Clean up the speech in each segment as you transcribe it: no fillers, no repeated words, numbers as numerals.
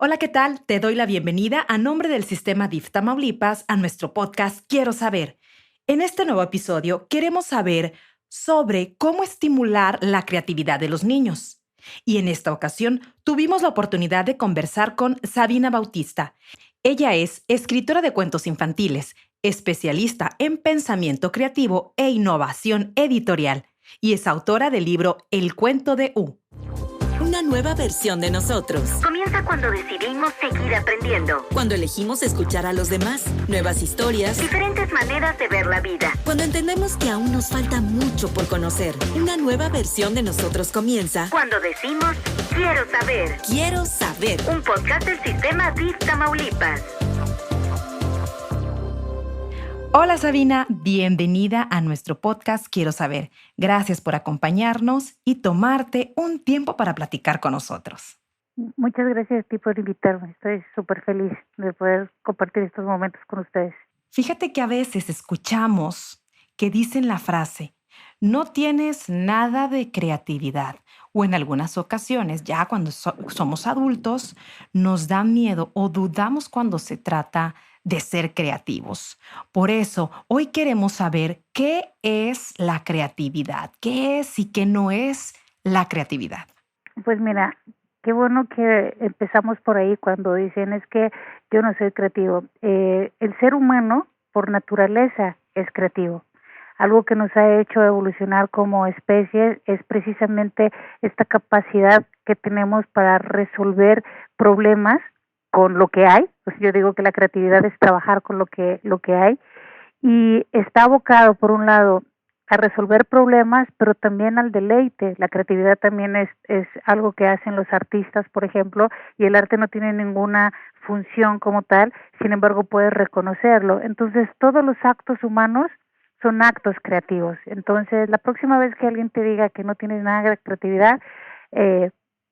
Hola, ¿qué tal? Te doy la bienvenida a nombre del Sistema DIF Tamaulipas a nuestro podcast Quiero Saber. En este nuevo episodio queremos saber sobre cómo estimular la creatividad de los niños. Y en esta ocasión tuvimos la oportunidad de conversar con Sabina Bautista. Ella es escritora de cuentos infantiles, especialista en pensamiento creativo e innovación editorial, y es autora del libro El cuento de U. Una nueva versión de nosotros. Comienza cuando decidimos seguir aprendiendo. Cuando elegimos escuchar a los demás. Nuevas historias. Diferentes maneras de ver la vida. Cuando entendemos que aún nos falta mucho por conocer. Una nueva versión de nosotros comienza. Cuando decimos, quiero saber. Quiero saber. Un podcast del Sistema DIF Tamaulipas. Hola Sabina, bienvenida a nuestro podcast Quiero Saber. Gracias por acompañarnos y tomarte un tiempo para platicar con nosotros. Muchas gracias a ti por invitarme. Estoy súper feliz de poder compartir estos momentos con ustedes. Fíjate que a veces escuchamos que dicen la frase, no tienes nada de creatividad. O en algunas ocasiones, ya cuando somos adultos, nos da miedo o dudamos cuando se trata de ser creativos. Por eso, hoy queremos saber qué es la creatividad, qué es y qué no es la creatividad. Pues mira, qué bueno que empezamos por ahí cuando dicen es que yo no soy creativo. El ser humano, por naturaleza, es creativo. Algo que nos ha hecho evolucionar como especie es precisamente esta capacidad que tenemos para resolver problemas con lo que hay. Pues yo digo que la creatividad es trabajar con lo que hay y está abocado por un lado a resolver problemas, pero también al deleite. La creatividad también es algo que hacen los artistas, por ejemplo, y el arte no tiene ninguna función como tal, sin embargo puedes reconocerlo. Entonces todos los actos humanos son actos creativos. Entonces, la próxima vez que alguien te diga que no tienes nada de creatividad,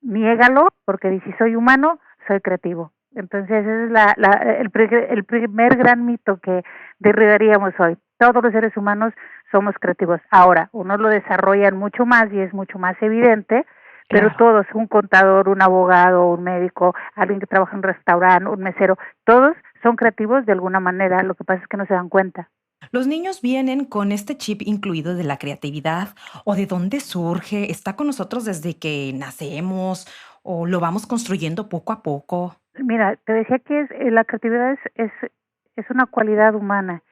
niégalo, porque si soy humano, soy creativo. Entonces, ese es el primer gran mito que derribaríamos hoy. Todos los seres humanos somos creativos. Ahora, unos lo desarrollan mucho más y es mucho más evidente, pero todos, un contador, un abogado, un médico, alguien que trabaja en un restaurante, un mesero, todos son creativos de alguna manera. Lo que pasa es que no se dan cuenta. ¿Los niños vienen con este chip incluido de la creatividad o de dónde surge? ¿Está con nosotros desde que nacemos o lo vamos construyendo poco a poco? Mira, te decía que la creatividad es una cualidad humana.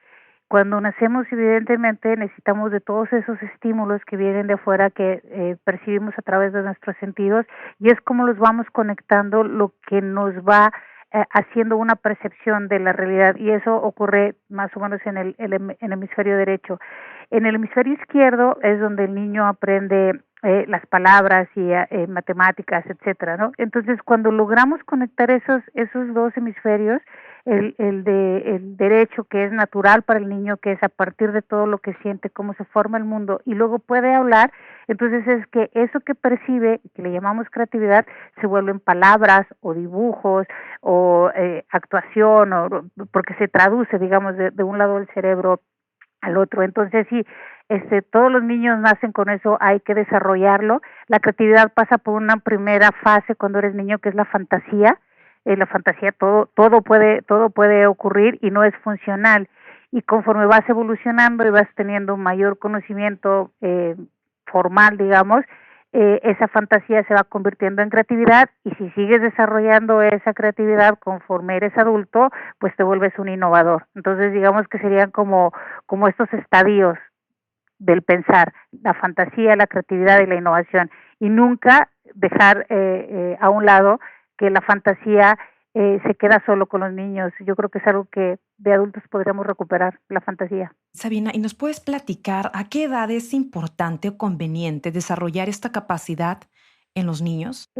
Cuando nacemos, evidentemente, necesitamos de todos esos estímulos que vienen de afuera, que percibimos a través de nuestros sentidos, y es como los vamos conectando, lo que nos va haciendo una percepción de la realidad, y eso ocurre más o menos en el hemisferio derecho. En el hemisferio izquierdo es donde el niño aprende las palabras y matemáticas, etcétera, ¿no? Entonces, cuando logramos conectar esos dos hemisferios, el derecho, que es natural para el niño, que es a partir de todo lo que siente, cómo se forma el mundo, y luego puede hablar, entonces es que eso que percibe, que le llamamos creatividad, se vuelven palabras o dibujos o actuación, o porque se traduce, digamos, de un lado del cerebro al otro. Entonces sí, todos los niños nacen con eso, hay que desarrollarlo. La creatividad pasa por una primera fase cuando eres niño, que es la fantasía. La fantasía todo puede ocurrir y no es funcional. Y conforme vas evolucionando y vas teniendo mayor conocimiento formal, digamos, esa fantasía se va convirtiendo en creatividad, y si sigues desarrollando esa creatividad conforme eres adulto, pues te vuelves un innovador. Entonces, digamos que serían como estos estadios del pensar: la fantasía, la creatividad y la innovación, y nunca dejar a un lado que la fantasía se queda solo con los niños. Yo creo que es algo que de adultos podríamos recuperar, la fantasía. Sabina, ¿y nos puedes platicar a qué edad es importante o conveniente desarrollar esta capacidad en los niños?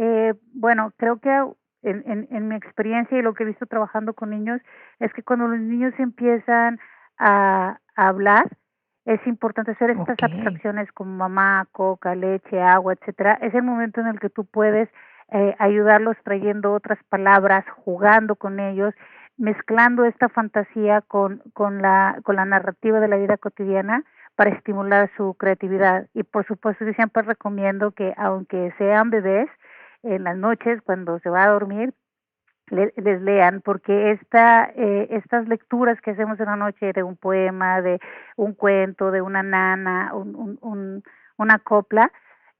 Bueno, creo que en mi experiencia y lo que he visto trabajando con niños es que cuando los niños empiezan a hablar, es importante hacer estas abstracciones como mamá, coca, leche, agua, etcétera. Es el momento en el que tú puedes ayudarlos trayendo otras palabras, jugando con ellos, mezclando esta fantasía con la narrativa de la vida cotidiana para estimular su creatividad. Y por supuesto, yo siempre recomiendo que, aunque sean bebés, en las noches cuando se va a dormir, les lean, porque estas lecturas que hacemos en la noche de un poema, de un cuento, de una nana, una copla,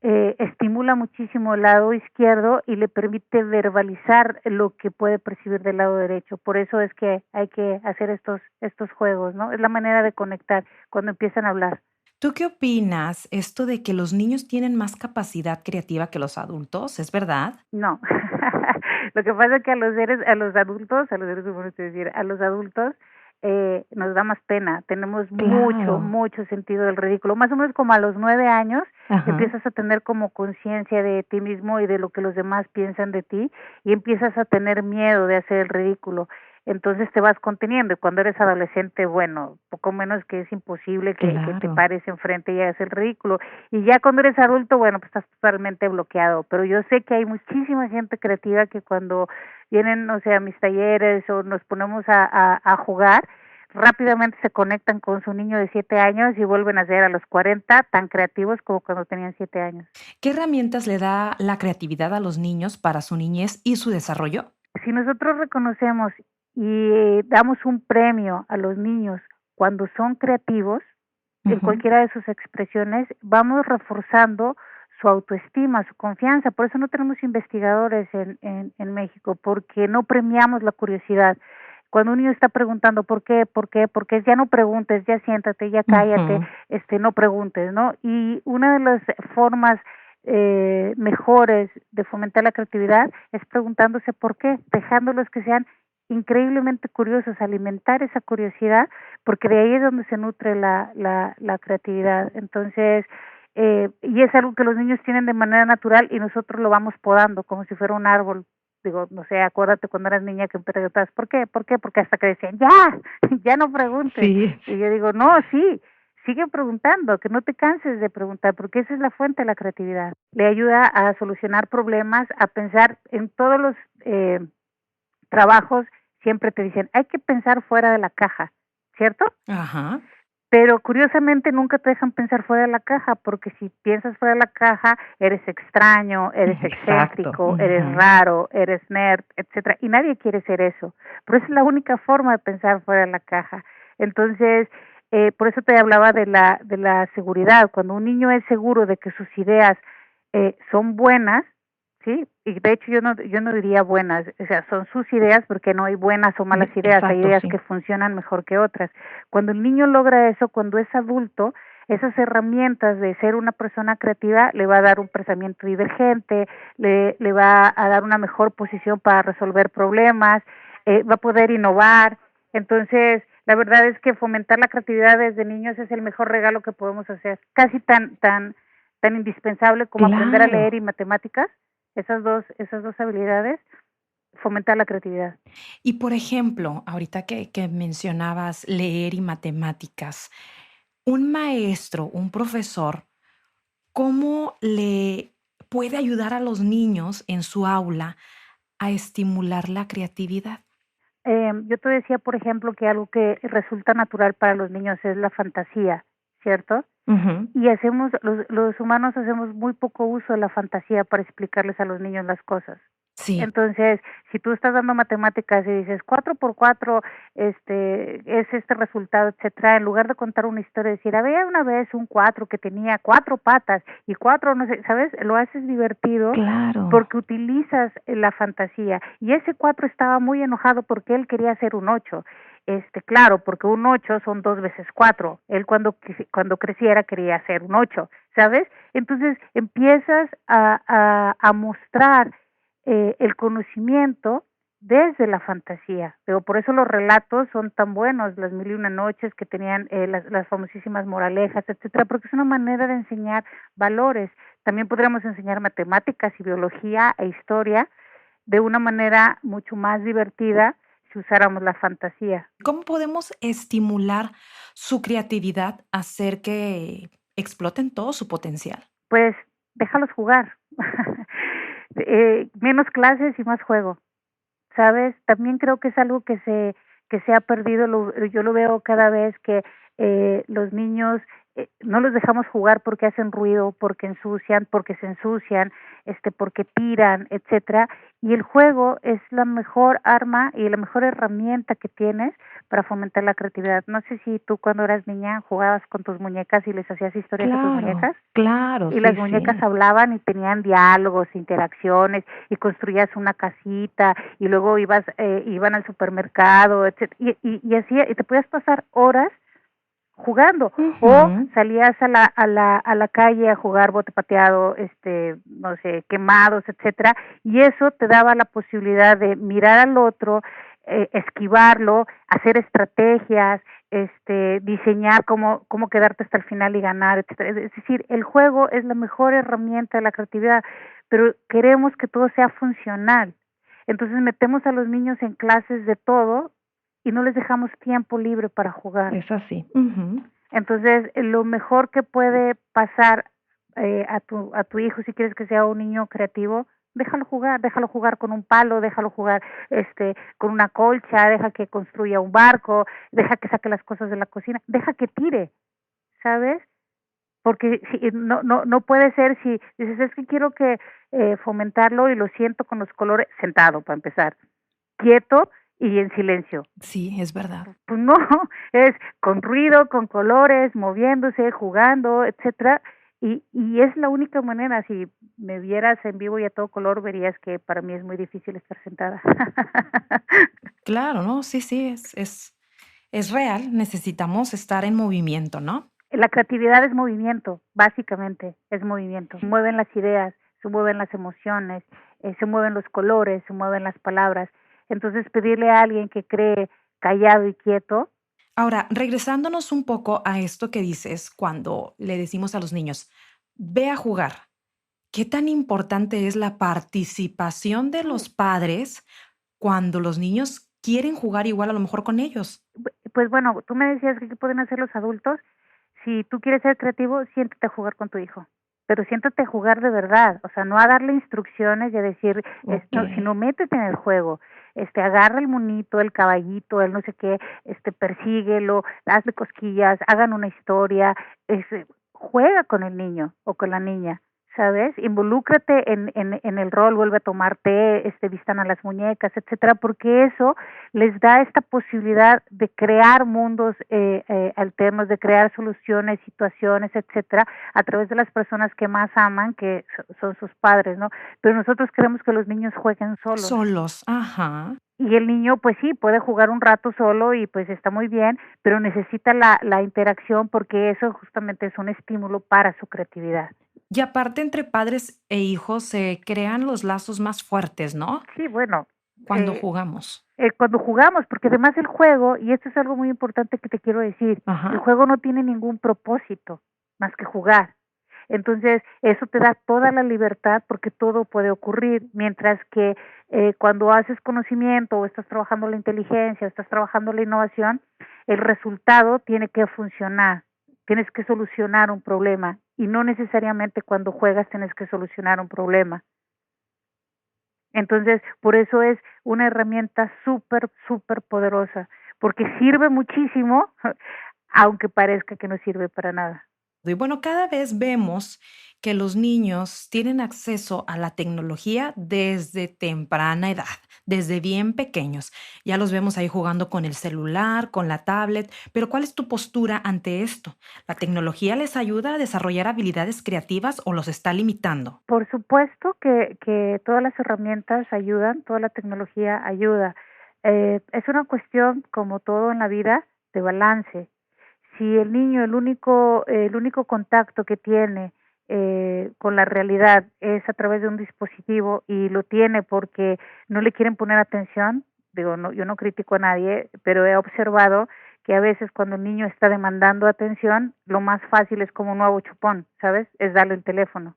estimula muchísimo el lado izquierdo y le permite verbalizar lo que puede percibir del lado derecho. Por eso es que hay que hacer estos juegos, ¿no? Es la manera de conectar cuando empiezan a hablar. ¿Tú qué opinas esto de que los niños tienen más capacidad creativa que los adultos? ¿Es verdad? No. Lo que pasa es que a los seres humanos, es decir, a los adultos nos da más pena. Tenemos Claro. mucho sentido del ridículo. Más o menos como a los 9 años Ajá. empiezas a tener como conciencia de ti mismo y de lo que los demás piensan de ti y empiezas a tener miedo de hacer el ridículo. Entonces te vas conteniendo y cuando eres adolescente, bueno, poco menos que es imposible que te Claro. pares enfrente y hagas el ridículo. Y ya cuando eres adulto, bueno, pues estás totalmente bloqueado. Pero yo sé que hay muchísima gente creativa que cuando vienen, o sea, a mis talleres o nos ponemos a jugar, rápidamente se conectan con su niño de 7 años y vuelven a ser a los 40 tan creativos como cuando tenían 7 años. ¿Qué herramientas le da la creatividad a los niños para su niñez y su desarrollo? Si nosotros reconocemos y damos un premio a los niños cuando son creativos, en Ujú. cualquiera de sus expresiones, vamos reforzando su autoestima, su confianza. Por eso no tenemos investigadores en México, porque no premiamos la curiosidad. Cuando un niño está preguntando por qué, ya no preguntes, ya siéntate, ya cállate, Ujú. no preguntes, ¿no? Y una de las formas mejores de fomentar la creatividad es preguntándose por qué, dejándolos que sean increíblemente curiosos, alimentar esa curiosidad, porque de ahí es donde se nutre la creatividad. Entonces, y es algo que los niños tienen de manera natural y nosotros lo vamos podando como si fuera un árbol. Digo, no sé, acuérdate cuando eras niña que preguntabas, ¿por qué? ¿Por qué? Porque hasta que decían, ya, ya no preguntes. Sí. Y yo digo, no, sí, sigue preguntando, que no te canses de preguntar, porque esa es la fuente de la creatividad. Le ayuda a solucionar problemas, a pensar en todos los trabajos, siempre te dicen, hay que pensar fuera de la caja, ¿cierto? Ajá. Pero curiosamente nunca te dejan pensar fuera de la caja, porque si piensas fuera de la caja, eres extraño, eres Exacto. excéntrico, eres raro, eres nerd, etcétera, y nadie quiere ser eso. Pero esa es la única forma de pensar fuera de la caja. Entonces, por eso te hablaba de la seguridad. Cuando un niño es seguro de que sus ideas son buenas, ¿sí? Y de hecho yo no diría buenas, o sea, son sus ideas porque no hay buenas o malas ideas, hay Exacto, ideas sí. que funcionan mejor que otras. Cuando el niño logra eso, cuando es adulto, esas herramientas de ser una persona creativa le va a dar un pensamiento divergente, le va a dar una mejor posición para resolver problemas, va a poder innovar. Entonces, la verdad es que fomentar la creatividad desde niños es el mejor regalo que podemos hacer, casi tan indispensable como aprender a Claro. leer y matemáticas. Esas dos habilidades, fomentar la creatividad. Y, por ejemplo, ahorita que mencionabas leer y matemáticas, un maestro, un profesor, ¿cómo le puede ayudar a los niños en su aula a estimular la creatividad? Yo te decía, por ejemplo, que algo que resulta natural para los niños es la fantasía, ¿cierto? Ujú. Y los humanos hacemos muy poco uso de la fantasía para explicarles a los niños las cosas. Sí, Entonces, si tú estás dando matemáticas y dices 4 por 4 es este resultado, etcétera, en lugar de contar una historia, decir, había una vez un 4 que tenía 4 patas y 4 no sé, ¿sabes? Lo haces divertido claro. porque utilizas la fantasía. Y ese 4 estaba muy enojado porque él quería hacer un 8. Claro, porque un 8 son 2 veces 4. Él cuando creciera quería hacer un 8, ¿sabes? Entonces empiezas a mostrar el conocimiento desde la fantasía. Pero por eso los relatos son tan buenos, las mil y una noches que tenían las famosísimas moralejas, etcétera, porque es una manera de enseñar valores. También podríamos enseñar matemáticas y biología e historia de una manera mucho más divertida si usáramos la fantasía. ¿Cómo podemos estimular su creatividad, hacer que exploten todo su potencial? Pues déjalos jugar. Menos clases y más juego. ¿Sabes? También creo que es algo que se ha perdido, yo lo veo cada vez que los niños no los dejamos jugar porque hacen ruido, porque ensucian, porque se ensucian, porque tiran, etcétera. Y el juego es la mejor arma y la mejor herramienta que tienes para fomentar la creatividad. No sé si tú cuando eras niña jugabas con tus muñecas y les hacías historias a tus Claro, muñecas. claro, Y las sí, muñecas sí. hablaban y tenían diálogos, interacciones, y construías una casita, y luego iban al supermercado, etcétera, y así, y te podías pasar horas jugando, o Ujú. salías a la calle a jugar bote pateado, no sé, quemados, etcétera, y eso te daba la posibilidad de mirar al otro, esquivarlo, hacer estrategias, diseñar cómo quedarte hasta el final y ganar, etcétera. Es decir, el juego es la mejor herramienta de la creatividad, pero queremos que todo sea funcional. Entonces metemos a los niños en clases de todo y no les dejamos tiempo libre para jugar. Es así. Ujú. Entonces, lo mejor que puede pasar a tu hijo, si quieres que sea un niño creativo, déjalo jugar con un palo, déjalo jugar con una colcha, deja que construya un barco, deja que saque las cosas de la cocina, deja que tire, ¿sabes? Porque no puede ser si dices, es que quiero que fomentarlo y lo siento con los colores, sentado para empezar, quieto y en silencio. Sí, es verdad. Pues no, es con ruido, con colores, moviéndose, jugando, etcétera, y es la única manera. Si me vieras en vivo y a todo color, verías que para mí es muy difícil estar sentada. Claro, ¿no? Sí, sí, es real. Necesitamos estar en movimiento, ¿no? La creatividad es movimiento, básicamente, es movimiento. Se mueven las ideas, se mueven las emociones, se mueven los colores, se mueven las palabras. Entonces, pedirle a alguien que cree callado y quieto. Ahora, regresándonos un poco a esto que dices cuando le decimos a los niños, ve a jugar. ¿Qué tan importante es la participación de los padres cuando los niños quieren jugar igual a lo mejor con ellos? Pues bueno, tú me decías que qué pueden hacer los adultos. Si tú quieres ser creativo, siéntate a jugar con tu hijo, pero siéntate a jugar de verdad, o sea, no a darle instrucciones y a decir, Ok. no, sino métete en el juego, agarra el monito, el caballito, el no sé qué, persíguelo, hazle cosquillas, hagan una historia, juega con el niño o con la niña. ¿Sabes? Involúcrate en el rol, vuelve a tomar té, vistan a las muñecas, etcétera, porque eso les da esta posibilidad de crear mundos alternos, de crear soluciones, situaciones, etcétera, a través de las personas que más aman, que son sus padres, ¿no? Pero nosotros queremos que los niños jueguen solos. Solos, ajá. Y el niño, pues sí, puede jugar un rato solo y pues está muy bien, pero necesita la interacción porque eso justamente es un estímulo para su creatividad. Y aparte entre padres e hijos se crean los lazos más fuertes, ¿no? Sí, bueno, Cuando eh, jugamos. cuando jugamos, porque además el juego, y esto es algo muy importante que te quiero decir, el Ajá. juego no tiene ningún propósito más que jugar. Entonces, eso te da toda la libertad porque todo puede ocurrir, mientras que cuando haces conocimiento o estás trabajando la inteligencia o estás trabajando la innovación, el resultado tiene que funcionar, tienes que solucionar un problema y no necesariamente cuando juegas tienes que solucionar un problema. Entonces, por eso es una herramienta súper, súper poderosa, porque sirve muchísimo, aunque parezca que no sirve para nada. Y bueno, cada vez vemos que los niños tienen acceso a la tecnología desde temprana edad, desde bien pequeños. Ya los vemos ahí jugando con el celular, con la tablet, pero ¿cuál es tu postura ante esto? ¿La tecnología les ayuda a desarrollar habilidades creativas o los está limitando? Por supuesto que todas las herramientas ayudan, toda la tecnología ayuda. Es una cuestión, como todo en la vida, de balance. Si el niño el único contacto que tiene con la realidad es a través de un dispositivo y lo tiene porque no le quieren poner atención, digo, no, yo no critico a nadie, pero he observado que a veces cuando el niño está demandando atención, lo más fácil es como un nuevo chupón, ¿sabes? Es darle el teléfono.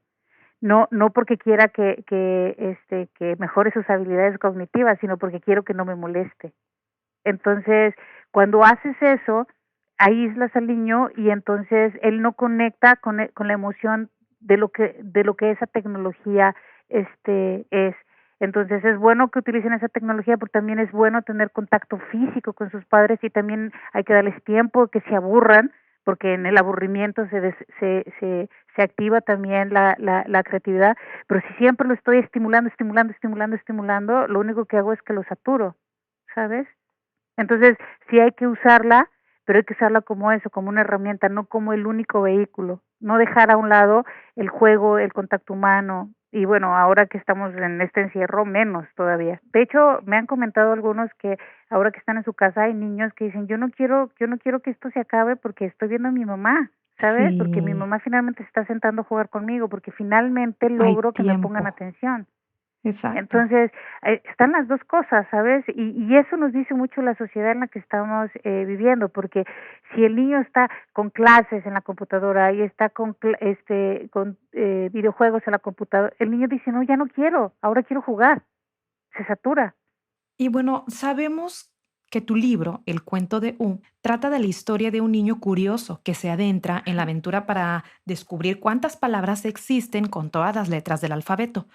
No porque quiera que mejore sus habilidades cognitivas, sino porque quiero que no me moleste. Entonces, cuando haces eso, aíslas al niño y entonces él no conecta con la emoción de lo que esa tecnología es. Entonces es bueno que utilicen esa tecnología, pero también es bueno tener contacto físico con sus padres y también hay que darles tiempo, que se aburran porque en el aburrimiento se activa también la creatividad, pero si siempre lo estoy estimulando, lo único que hago es que lo saturo, ¿sabes? Entonces, sí hay que usarla, pero hay que usarla como eso, como una herramienta, no como el único vehículo. No dejar a un lado el juego, el contacto humano. Y bueno, ahora que estamos en este encierro, menos todavía. De hecho, me han comentado algunos que ahora que están en su casa hay niños que dicen, yo no quiero que esto se acabe porque estoy viendo a mi mamá, ¿sabes? Porque mi Sí, mamá finalmente se está sentando a jugar conmigo, porque finalmente hay logro que me pongan tiempo. atención. Exacto. Entonces, están las 2 cosas, ¿sabes? Y eso nos dice mucho la sociedad en la que estamos viviendo, porque si el niño está con clases en la computadora y está con videojuegos en la computadora, el niño dice: "No, ya no quiero, ahora quiero jugar", se satura. Y bueno, sabemos que tu libro, El cuento de U, trata de la historia de un niño curioso que se adentra en la aventura para descubrir cuántas palabras existen con todas las letras del alfabeto.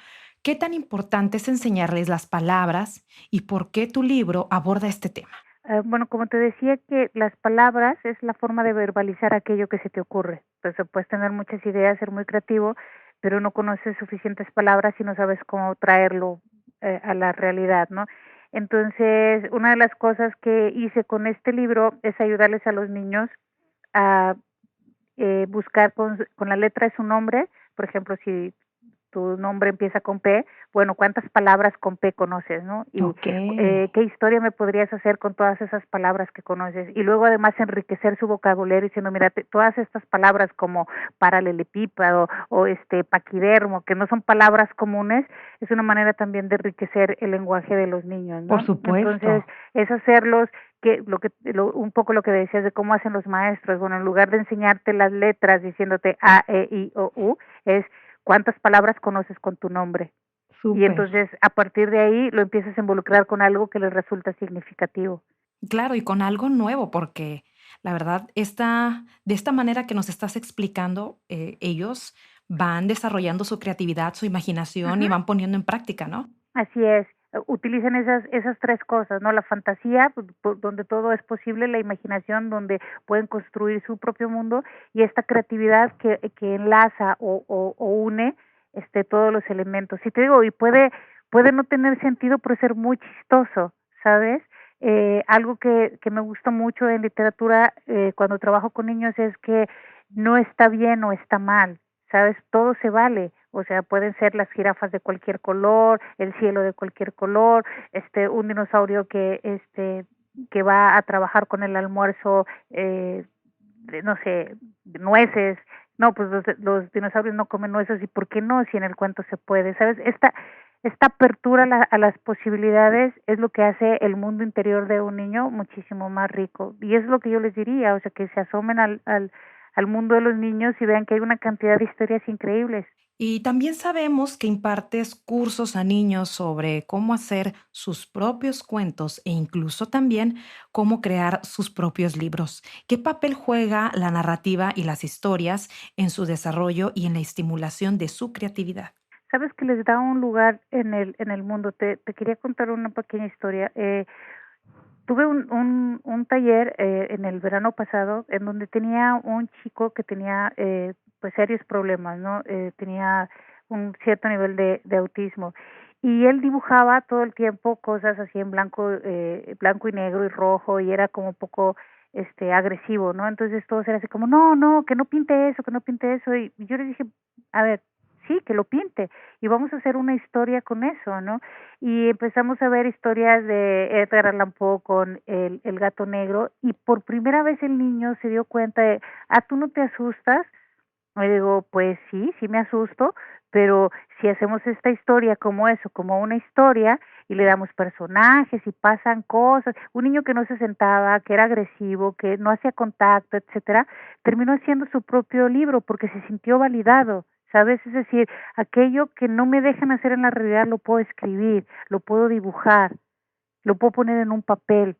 ¿Qué tan importante es enseñarles las palabras y por qué tu libro aborda este tema? Bueno, como te decía que las palabras es la forma de verbalizar aquello que se te ocurre. Entonces, puedes tener muchas ideas, ser muy creativo, pero no conoces suficientes palabras y no sabes cómo traerlo a la realidad, ¿no? Entonces, una de las cosas que hice con este libro es ayudarles a los niños a buscar con la letra de su nombre. Por ejemplo, si tu nombre empieza con P, bueno, ¿cuántas palabras con P conoces, no? Y Ok, ¿qué historia me podrías hacer con todas esas palabras que conoces? Y luego además enriquecer su vocabulario diciendo, mira, todas estas palabras como paralelepípedo o paquidermo, que no son palabras comunes, es una manera también de enriquecer el lenguaje de los niños, por ¿no? Entonces, supuesto. es hacerlos un poco lo que decías de cómo hacen los maestros, bueno, en lugar de enseñarte las letras diciéndote A, E, I, O, U, es cuántas palabras conoces con tu nombre. Y Súper. entonces, a partir de ahí, lo empiezas a involucrar con algo que les resulta significativo. Claro, y con algo nuevo, porque la verdad, de esta manera que nos estás explicando, ellos van desarrollando su creatividad, su imaginación Ujú. y van poniendo en práctica, ¿no? Así es, utilizan esas 3 cosas, ¿no? La fantasía, donde todo es posible, la imaginación, donde pueden construir su propio mundo, y esta creatividad que enlaza o une, todos los elementos. Y te digo, y puede no tener sentido, pero ser muy chistoso, ¿sabes? Algo que me gusta mucho en literatura, cuando trabajo con niños es que no está bien o está mal, ¿sabes? Todo se vale. O sea, pueden ser las jirafas de cualquier color, el cielo de cualquier color, un dinosaurio que va a trabajar con el almuerzo, no sé, nueces. No, pues los dinosaurios no comen nueces, ¿y por qué no? Si en el cuento se puede, ¿sabes? Esta apertura a las posibilidades es lo que hace el mundo interior de un niño muchísimo más rico. Y es lo que yo les diría, o sea, que se asomen al mundo de los niños y vean que hay una cantidad de historias increíbles. Y también sabemos que impartes cursos a niños sobre cómo hacer sus propios cuentos e incluso también cómo crear sus propios libros. ¿Qué papel juega la narrativa y las historias en su desarrollo y en la estimulación de su creatividad? Sabes que les da un lugar en el mundo. Te quería contar una pequeña historia. Tuve un taller en el verano pasado en donde tenía un chico que tenía pues serios problemas, ¿no? Tenía un cierto nivel de autismo y él dibujaba todo el tiempo cosas así en blanco y negro y rojo, y era como un poco agresivo, ¿no? Entonces todos era así como, no, no, que no pinte eso, que no pinte eso. Y yo le dije, a ver, sí, que lo pinte y vamos a hacer una historia con eso, ¿no? Y empezamos a ver historias de Edgar Allan Poe con el gato negro, y por primera vez el niño se dio cuenta de, ¿tú no te asustas? Y digo, pues sí, sí me asusto, pero si hacemos esta historia como eso, como una historia, y le damos personajes y pasan cosas, un niño que no se sentaba, que era agresivo, que no hacía contacto, etcétera, terminó haciendo su propio libro porque se sintió validado, ¿sabes? Es decir, aquello que no me dejan hacer en la realidad lo puedo escribir, lo puedo dibujar, lo puedo poner en un papel.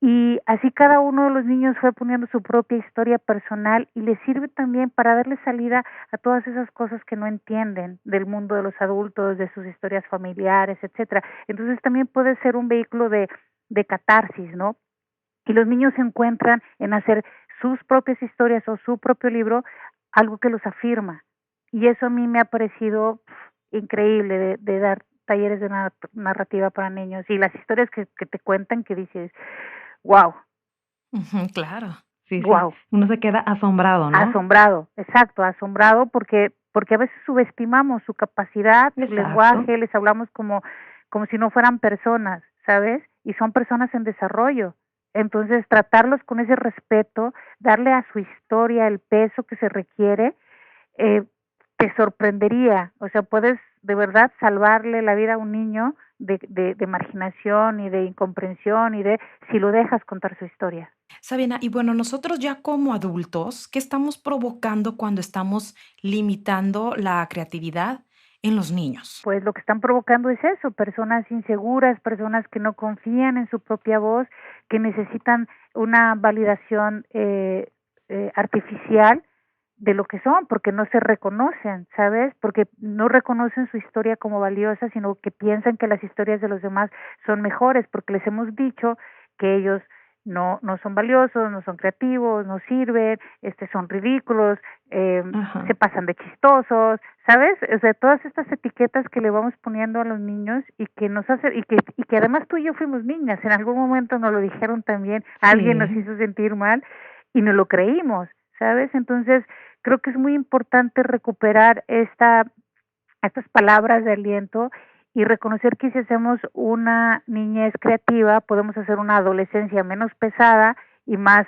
Y así cada uno de los niños fue poniendo su propia historia personal, y les sirve también para darle salida a todas esas cosas que no entienden del mundo de los adultos, de sus historias familiares, etcétera. Entonces también puede ser un vehículo de catarsis, ¿no? Y los niños se encuentran en hacer sus propias historias o su propio libro, algo que los afirma. Y eso a mí me ha parecido increíble de dar talleres de narrativa para niños y las historias que te cuentan que dices, wow, Ujú, claro. Sí, sí. wow, Uno se queda asombrado, ¿no? asombrado, exacto, asombrado porque a veces subestimamos su capacidad, su Exacto. lenguaje, les hablamos como si no fueran personas, ¿sabes? Y son personas en desarrollo. Entonces, tratarlos con ese respeto, darle a su historia el peso que se requiere, eh, te sorprendería. O sea, puedes de verdad salvarle la vida a un niño de marginación y de incomprensión si lo dejas contar su historia. Sabina, y bueno, nosotros ya como adultos, ¿qué estamos provocando cuando estamos limitando la creatividad en los niños? Pues lo que están provocando es eso, personas inseguras, personas que no confían en su propia voz, que necesitan una validación artificial de lo que son, porque no se reconocen, ¿sabes? Porque no reconocen su historia como valiosa, sino que piensan que las historias de los demás son mejores, porque les hemos dicho que ellos no son valiosos, no son creativos, no sirven, son ridículos, se Ajá. pasan de chistosos, ¿sabes? O sea, todas estas etiquetas que le vamos poniendo a los niños y que nos hace y que además tú y yo fuimos niñas, en algún momento nos lo dijeron también, alguien nos Sí. hizo sentir mal y no lo creímos, ¿sabes? Entonces, creo que es muy importante recuperar estas palabras de aliento y reconocer que si hacemos una niñez creativa, podemos hacer una adolescencia menos pesada y más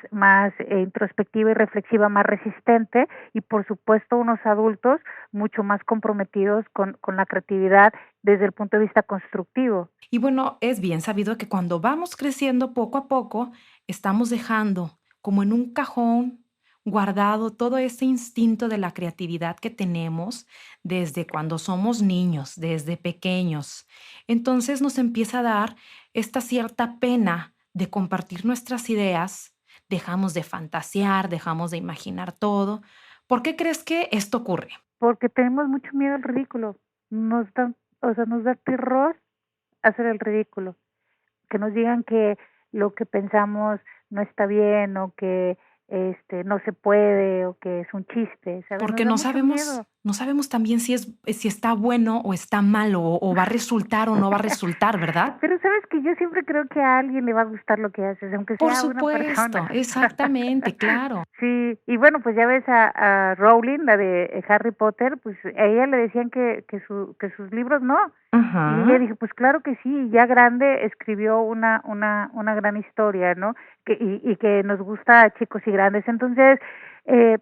introspectiva y reflexiva, más resistente, y por supuesto unos adultos mucho más comprometidos con la creatividad desde el punto de vista constructivo. Y bueno, es bien sabido que cuando vamos creciendo poco a poco, estamos dejando como en un cajón guardado todo ese instinto de la creatividad que tenemos desde cuando somos niños, desde pequeños. Entonces nos empieza a dar esta cierta pena de compartir nuestras ideas, dejamos de fantasear, dejamos de imaginar todo. ¿Por qué crees que esto ocurre? Porque tenemos mucho miedo al ridículo. Nos da terror hacer el ridículo. Que nos digan que lo que pensamos no está bien o que no se puede o que es un chiste, ¿sabes? Nos Porque da mucho miedo. no sabemos también si está bueno o está malo, o va a resultar o no va a resultar, ¿verdad? Pero sabes que yo siempre creo que a alguien le va a gustar lo que haces, aunque Por sea una persona. supuesto, exactamente, claro. Sí, y bueno, pues ya ves a Rowling, la de Harry Potter, pues a ella le decían que sus libros no. Y ella Ajá. dijo, pues claro que sí, ya grande escribió una gran historia, ¿no? Y que nos gusta a chicos y grandes. Entonces, eh,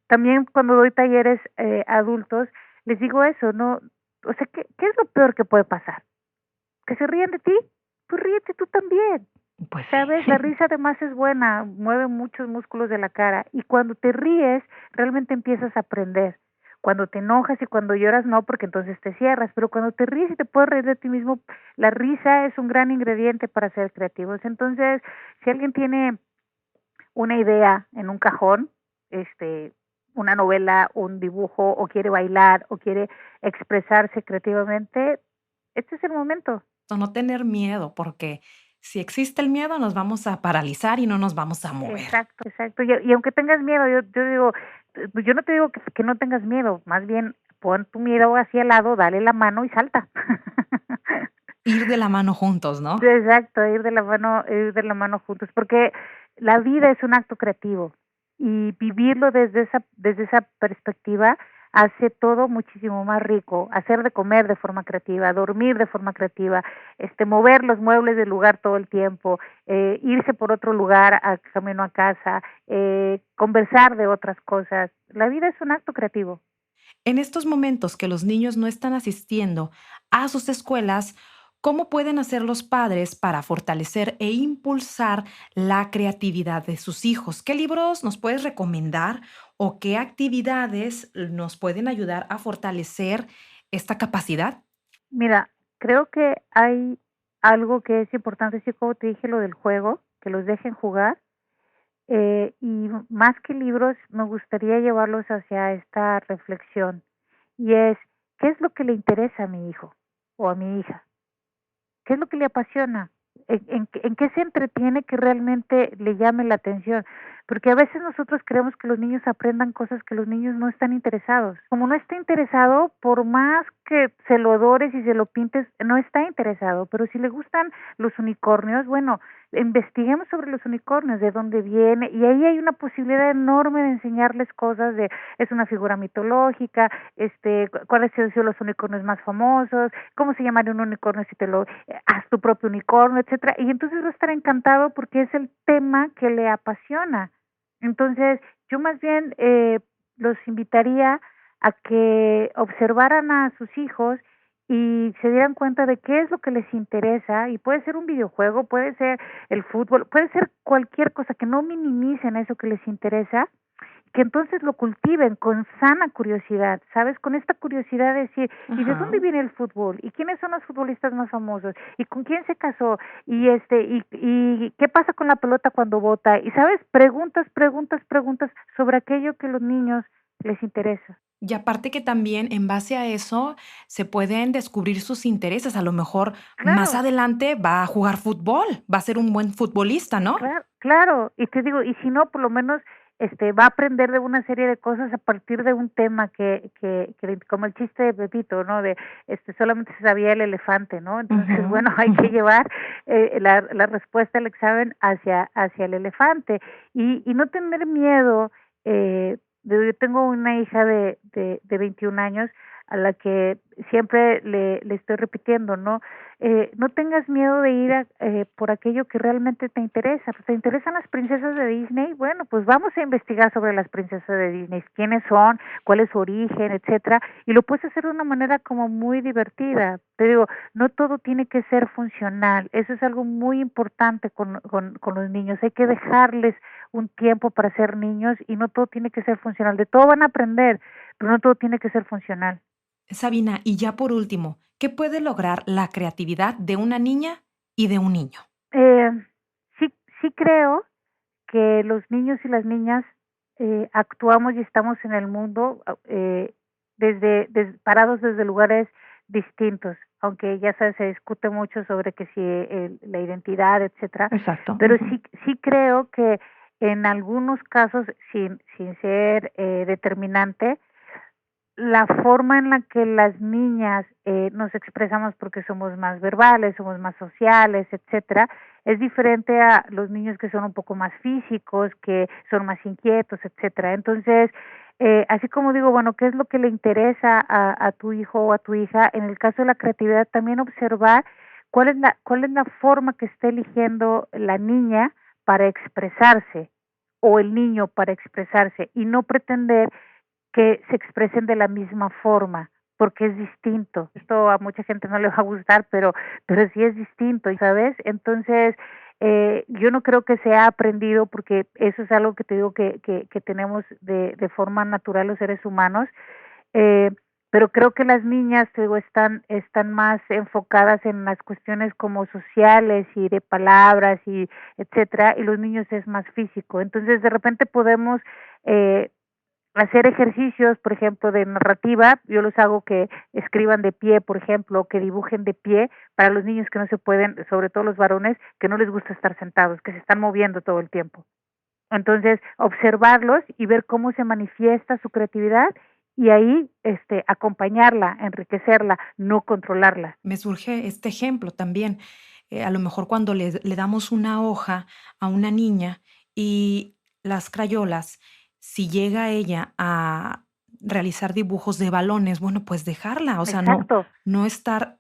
también cuando doy talleres adultos, les digo eso, ¿no? O sea, ¿qué es lo peor que puede pasar? ¿Que se ríen de ti? Pues ríete tú también, Pues ¿sabes? sí. La risa además es buena, mueve muchos músculos de la cara y cuando te ríes, realmente empiezas a aprender. Cuando te enojas y cuando lloras no, porque entonces te cierras, pero cuando te ríes y te puedes reír de ti mismo, la risa es un gran ingrediente para ser creativos. Entonces, si alguien tiene una idea en un cajón, una novela, un dibujo, o quiere bailar, o quiere expresarse creativamente, este es el momento. No tener miedo, porque si existe el miedo, nos vamos a paralizar y no nos vamos a mover. Exacto, exacto. Y aunque tengas miedo, yo digo, pues yo no te digo que no tengas miedo, más bien pon tu miedo hacia el lado, dale la mano y salta. Ir de la mano juntos, ¿no? Exacto, ir de la mano juntos, porque la vida es un acto creativo y vivirlo desde esa perspectiva hace todo muchísimo más rico, hacer de comer de forma creativa, dormir de forma creativa, mover los muebles del lugar todo el tiempo, irse por otro lugar a camino a casa, conversar de otras cosas. La vida es un acto creativo. En estos momentos que los niños no están asistiendo a sus escuelas, ¿cómo pueden hacer los padres para fortalecer e impulsar la creatividad de sus hijos? ¿Qué libros nos puedes recomendar o qué actividades nos pueden ayudar a fortalecer esta capacidad? Mira, creo que hay algo que es importante, así como te dije lo del juego, que los dejen jugar, y más que libros, me gustaría llevarlos hacia esta reflexión, y es, ¿qué es lo que le interesa a mi hijo o a mi hija? ¿Qué es lo que le apasiona? ¿En qué se entretiene que realmente le llame la atención? porque a veces nosotros queremos que los niños aprendan cosas que los niños no están interesados. Como no está interesado, por más que se lo adores y se lo pintes, no está interesado, pero si le gustan los unicornios, bueno, investiguemos sobre los unicornios, de dónde viene, y ahí hay una posibilidad enorme de enseñarles cosas de, es una figura mitológica, cuáles han sido los unicornios más famosos, cómo se llamaría un unicornio si te lo, haz tu propio unicornio, etcétera, y entonces va a estar encantado porque es el tema que le apasiona. Entonces, yo más bien los invitaría a que observaran a sus hijos y se dieran cuenta de qué es lo que les interesa, y puede ser un videojuego, puede ser el fútbol, puede ser cualquier cosa, que no minimicen eso que les interesa, que entonces lo cultiven con sana curiosidad, ¿sabes? Con esta curiosidad de decir, ¿y de dónde viene el fútbol? ¿Y quiénes son los futbolistas más famosos? ¿Y con quién se casó? ¿Y qué pasa con la pelota cuando bota? Y, ¿sabes? Preguntas sobre aquello que a los niños les interesa. Y aparte que también en base a eso se pueden descubrir sus intereses. A lo mejor más Claro, adelante va a jugar fútbol, va a ser un buen futbolista, ¿no? claro. Y te digo, y si no, por lo menos va a aprender de una serie de cosas a partir de un tema que como el chiste de Pepito, ¿no? De solamente se sabía el elefante, ¿no? Entonces, Ujú, bueno, hay que ujú. llevar la respuesta al examen hacia el elefante y no tener miedo. Yo tengo una hija de 21 años a la que siempre le estoy repitiendo, ¿no? No tengas miedo de ir por aquello que realmente te interesa. Pues, ¿te interesan las princesas de Disney? Bueno, pues vamos a investigar sobre las princesas de Disney, quiénes son, cuál es su origen, etcétera, y lo puedes hacer de una manera como muy divertida. Te digo, no todo tiene que ser funcional. Eso es algo muy importante con los niños. Hay que dejarles un tiempo para ser niños y no todo tiene que ser funcional. De todo van a aprender, pero no todo tiene que ser funcional. Sabina, y ya por último, ¿qué puede lograr la creatividad de una niña y de un niño? Eh, sí creo que los niños y las niñas actuamos y estamos en el mundo parados desde lugares distintos, aunque ya sabes, se discute mucho sobre que si la identidad, etcétera, Exacto. pero Ujú. sí creo que en algunos casos, sin ser determinante, la forma en la que las niñas nos expresamos porque somos más verbales, somos más sociales, etcétera, es diferente a los niños que son un poco más físicos, que son más inquietos, etcétera. Entonces, así como digo, bueno, ¿qué es lo que le interesa a tu hijo o a tu hija? En el caso de la creatividad, también observar cuál es la forma que está eligiendo la niña para expresarse o el niño para expresarse, y no pretender que se expresen de la misma forma, porque es distinto. Esto a mucha gente no le va a gustar, pero sí es distinto, ¿sabes? Entonces, yo no creo que sea aprendido, porque eso es algo que te digo que tenemos de forma natural los seres humanos, eh, pero creo que las niñas, te digo, están más enfocadas en las cuestiones como sociales y de palabras y etcétera, y los niños es más físico. Entonces, de repente podemos eh, hacer ejercicios, por ejemplo, de narrativa. Yo los hago que escriban de pie, por ejemplo, que dibujen de pie, para los niños que no se pueden, sobre todo los varones, que no les gusta estar sentados, que se están moviendo todo el tiempo. Entonces, observarlos y ver cómo se manifiesta su creatividad, y ahí acompañarla, enriquecerla, no controlarla. Me surge este ejemplo también. A lo mejor cuando le damos una hoja a una niña y las crayolas, si llega ella a realizar dibujos de balones, bueno, pues dejarla, o sea, Exacto. no estar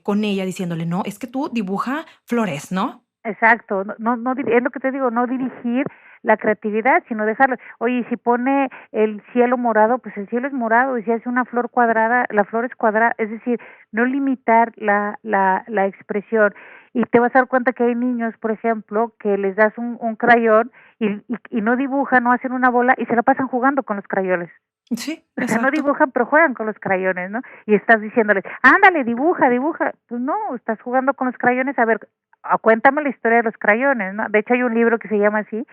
con ella diciéndole, no, es que tú dibuja flores, ¿no? Exacto, es lo que te digo, no dirigir la creatividad, sino dejarlo. Oye, si pone el cielo morado, pues el cielo es morado, y si hace una flor cuadrada, la flor es cuadrada, es decir, no limitar la expresión. Y te vas a dar cuenta que hay niños, por ejemplo, que les das un crayón y no dibujan, no hacen una bola y se la pasan jugando con los crayones. Sí, O sea, no exacto. dibujan, pero juegan con los crayones, ¿no? Y estás diciéndoles, ándale, dibuja, dibuja. Pues no, estás jugando con los crayones. A ver, cuéntame la historia de los crayones, ¿no? De hecho, hay un libro que se llama así,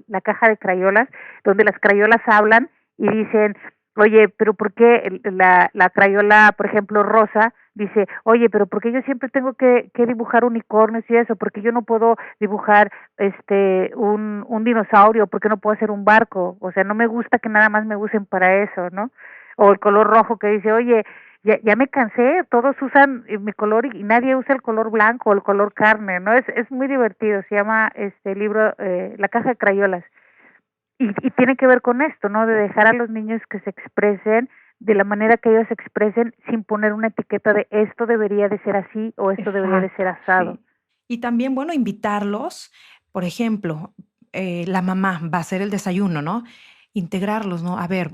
La caja de crayolas, donde las crayolas hablan y dicen, Oye, pero ¿por qué la crayola, por ejemplo, rosa, dice, oye, pero ¿por qué yo siempre tengo que dibujar unicornios y eso? ¿Por qué yo no puedo dibujar un dinosaurio? ¿Por qué no puedo hacer un barco? O sea, no me gusta que nada más me usen para eso, ¿no? O el color rojo que dice, oye, ya me cansé, todos usan mi color y nadie usa el color blanco o el color carne, ¿no? Es muy divertido, se llama este libro La caja de crayolas. Y tiene que ver con esto, ¿no? De dejar a los niños que se expresen de la manera que ellos se expresen sin poner una etiqueta de esto debería de ser así o esto debería de ser Exacto, asado. sí. Y también, bueno, invitarlos, por ejemplo, la mamá va a hacer el desayuno, ¿no? Integrarlos, ¿no? A ver,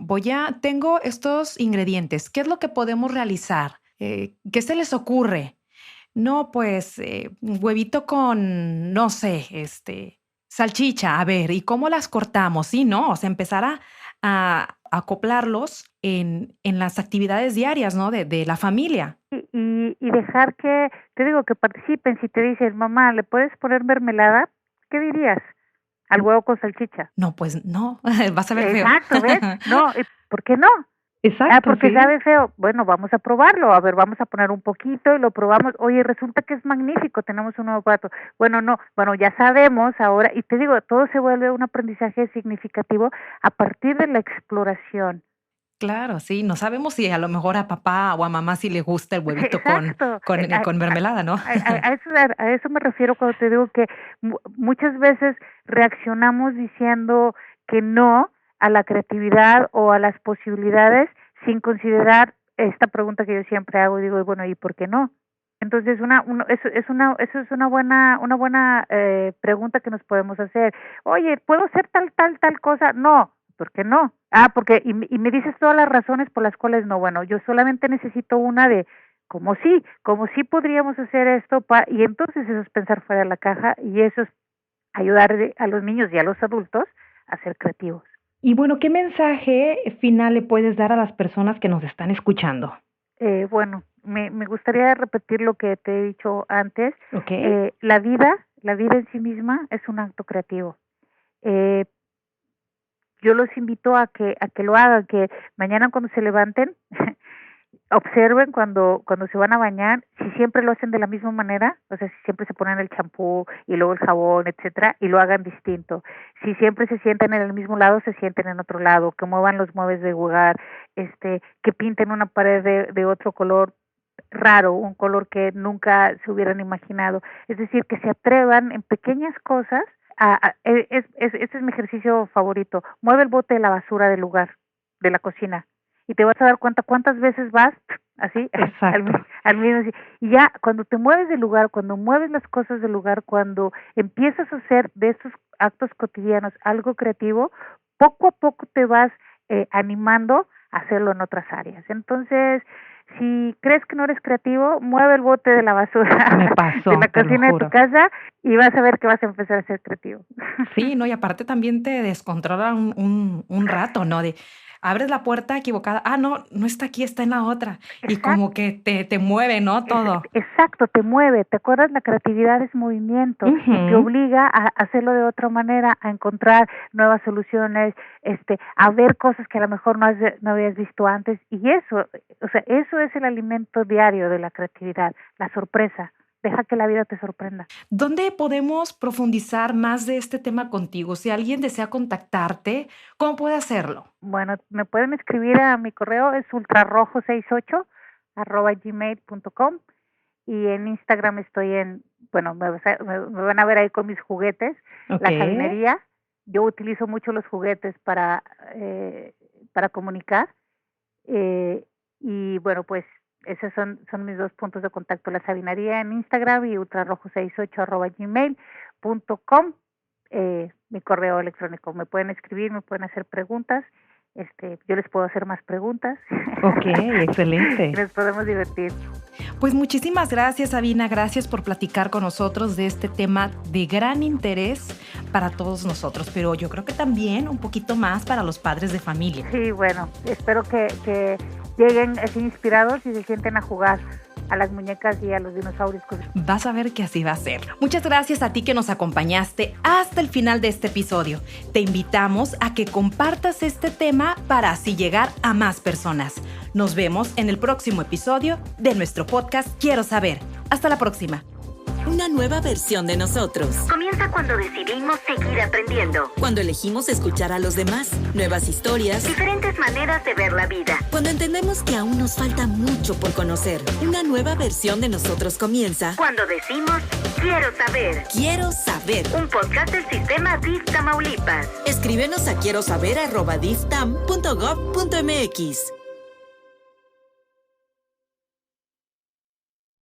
tengo estos ingredientes, ¿qué es lo que podemos realizar? ¿Qué se les ocurre? No, pues, huevito con, no sé, salchicha, a ver, ¿y cómo las cortamos? Sí, ¿no? O sea, empezar a acoplarlos en las actividades diarias, ¿no? De la familia. Y dejar que, te digo, que participen. Si te dicen, mamá, ¿le puedes poner mermelada? ¿Qué dirías? Al huevo con salchicha. No, pues no, vas a ver feo. Exacto, ¿ves? No, ¿por qué no? Exacto, porque sí. sabe feo. Bueno, vamos a probarlo. A ver, vamos a poner un poquito y lo probamos. Oye, resulta que es magnífico, tenemos un nuevo plato. Bueno, no, bueno, ya sabemos ahora. Y te digo, todo se vuelve un aprendizaje significativo a partir de la exploración. Claro, sí, no sabemos si a lo mejor a papá o a mamá sí le gusta el huevito Exacto. con mermelada, ¿no? A eso me refiero cuando te digo que muchas veces reaccionamos diciendo que no a la creatividad o a las posibilidades sin considerar esta pregunta que yo siempre hago, digo, bueno, ¿y por qué no? Entonces, eso es una buena pregunta que nos podemos hacer. Oye, ¿puedo hacer tal cosa? No, ¿por qué no? Porque y me dices todas las razones por las cuales no. Bueno, yo solamente necesito una de como sí podríamos hacer esto y entonces eso es pensar fuera de la caja y eso es ayudar a los niños y a los adultos a ser creativos. Y bueno, ¿qué mensaje final le puedes dar a las personas que nos están escuchando? Bueno, me gustaría repetir lo que te he dicho antes. Okay. La vida en sí misma es un acto creativo. Yo los invito a que lo hagan, que mañana cuando se levanten observen cuando se van a bañar, si siempre lo hacen de la misma manera, o sea, si siempre se ponen el champú y luego el jabón, etcétera, y lo hagan distinto. Si siempre se sientan en el mismo lado, se sienten en otro lado, que muevan los muebles de lugar, que pinten una pared de otro color raro, un color que nunca se hubieran imaginado. Es decir, que se atrevan en pequeñas cosas. Este es mi ejercicio favorito. Mueve el bote de la basura del lugar, de la cocina, y te vas a dar cuenta cuántas veces vas así al mismo. Y ya cuando te mueves del lugar, cuando mueves las cosas del lugar, cuando empiezas a hacer de estos actos cotidianos algo creativo, poco a poco te vas animando a hacerlo en otras áreas. Entonces, si crees que no eres creativo, mueve el bote de la basura de la cocina de tu casa y vas a ver que vas a empezar a ser creativo. Sí, no, y aparte también te descontrola un rato, ¿no? De abres la puerta equivocada, no está aquí, está en la otra. Exacto. Y como que te mueve, ¿no? Todo. Exacto, te mueve. ¿Te acuerdas? La creatividad es movimiento y te obliga a hacerlo de otra manera, a encontrar nuevas soluciones, a ver cosas que a lo mejor no habías visto antes. Y eso es el alimento diario de la creatividad, la sorpresa. Deja que la vida te sorprenda. ¿Dónde podemos profundizar más de este tema contigo? Si alguien desea contactarte, ¿cómo puede hacerlo? Bueno, me pueden escribir a mi correo, es ultrarrojo68@gmail.com y en Instagram estoy me van a ver ahí con mis juguetes, La Jabinería. Yo utilizo mucho los juguetes para comunicar y bueno, pues esos son mis dos puntos de contacto, La Sabinería en Instagram y ultrarrojo68@gmail.com, mi correo electrónico. Me pueden escribir, me pueden hacer preguntas, yo les puedo hacer más preguntas. Ok, excelente. Nos podemos divertir. Pues muchísimas gracias, Sabina. Gracias por platicar con nosotros de este tema de gran interés para todos nosotros, pero yo creo que también un poquito más para los padres de familia. Sí, bueno, espero que lleguen así inspirados y se sienten a jugar a las muñecas y a los dinosaurios. Vas a ver que así va a ser. Muchas gracias a ti que nos acompañaste hasta el final de este episodio. Te invitamos a que compartas este tema para así llegar a más personas. Nos vemos en el próximo episodio de nuestro podcast Quiero Saber. Hasta la próxima. Una nueva versión de nosotros. Comienza cuando decidimos seguir aprendiendo. Cuando elegimos escuchar a los demás, nuevas historias, Diferentes maneras de ver la vida. cuando entendemos que aún nos falta mucho por conocer. Una nueva versión de nosotros comienza. Cuando decimos quiero saber. Quiero saber. Un podcast del sistema DIF Tamaulipas. Escríbenos a quierosaber@diftam.gov.mx.